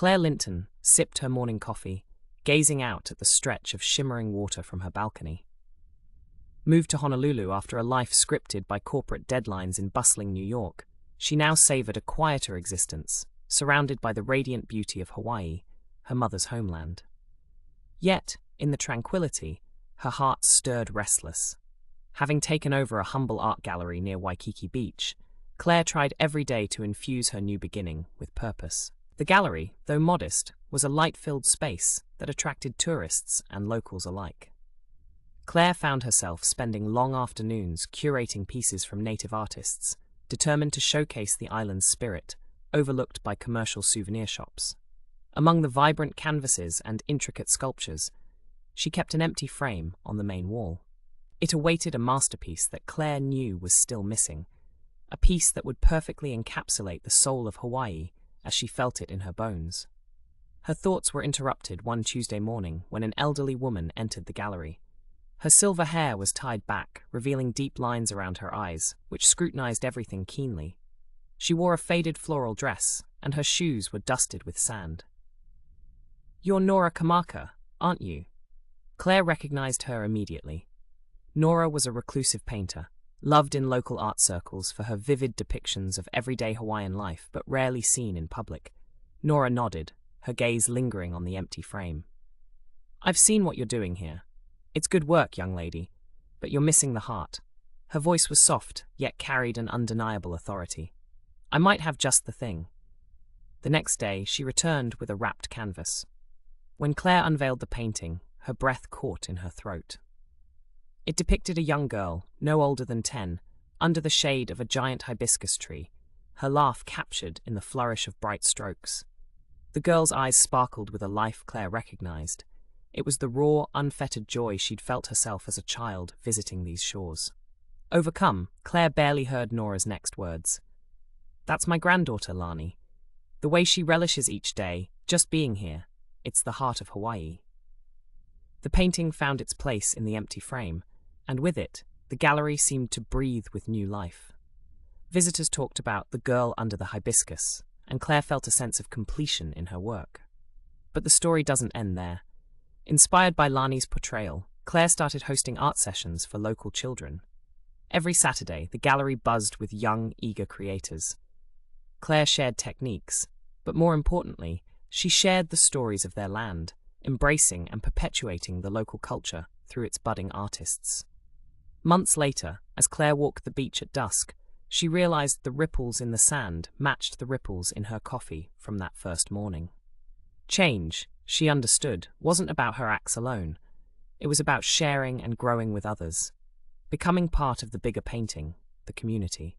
Claire Linton sipped her morning coffee, gazing out at the stretch of shimmering water from her balcony. Moved to Honolulu after a life scripted by corporate deadlines in bustling New York, she now savored a quieter existence, surrounded by the radiant beauty of Hawaii, her mother's homeland. Yet, in the tranquility, her heart stirred restless. Having taken over a humble art gallery near Waikiki Beach, Claire tried every day to infuse her new beginning with purpose. The gallery, though modest, was a light-filled space that attracted tourists and locals alike. Claire found herself spending long afternoons curating pieces from native artists, determined to showcase the island's spirit, overlooked by commercial souvenir shops. Among the vibrant canvases and intricate sculptures, she kept an empty frame on the main wall. It awaited a masterpiece that Claire knew was still missing, a piece that would perfectly encapsulate the soul of Hawaii as she felt it in her bones. Her thoughts were interrupted one Tuesday morning when an elderly woman entered the gallery. Her silver hair was tied back, revealing deep lines around her eyes, which scrutinized everything keenly. She wore a faded floral dress, and her shoes were dusted with sand. "You're Nora Kamaka, aren't you?" Claire recognized her immediately. Nora was a reclusive painter, loved in local art circles for her vivid depictions of everyday Hawaiian life but rarely seen in public. Nora nodded, her gaze lingering on the empty frame. "I've seen what you're doing here. It's good work, young lady, but you're missing the heart." Her voice was soft, yet carried an undeniable authority. "I might have just the thing." The next day, she returned with a wrapped canvas. When Claire unveiled the painting, her breath caught in her throat. It depicted a young girl, no older than 10, under the shade of a giant hibiscus tree, her laugh captured in the flourish of bright strokes. The girl's eyes sparkled with a life Claire recognized. It was the raw, unfettered joy she'd felt herself as a child visiting these shores. Overcome, Claire barely heard Nora's next words. "That's my granddaughter, Lani. The way she relishes each day, just being here, it's the heart of Hawaii." The painting found its place in the empty frame, and with it, the gallery seemed to breathe with new life. Visitors talked about the girl under the hibiscus, and Claire felt a sense of completion in her work. But the story doesn't end there. Inspired by Lani's portrayal, Claire started hosting art sessions for local children. Every Saturday, the gallery buzzed with young, eager creators. Claire shared techniques, but more importantly, she shared the stories of their land, embracing and perpetuating the local culture through its budding artists. Months later, as Claire walked the beach at dusk, she realized the ripples in the sand matched the ripples in her coffee from that first morning. Change, she understood, wasn't about her acts alone. It was about sharing and growing with others, becoming part of the bigger painting, the community.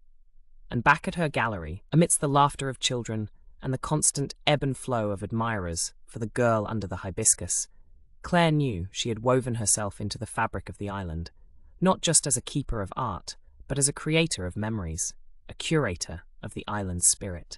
And back at her gallery, amidst the laughter of children and the constant ebb and flow of admirers for the girl under the hibiscus, Claire knew she had woven herself into the fabric of the island, not just as a keeper of art, but as a creator of memories, a curator of the island's spirit.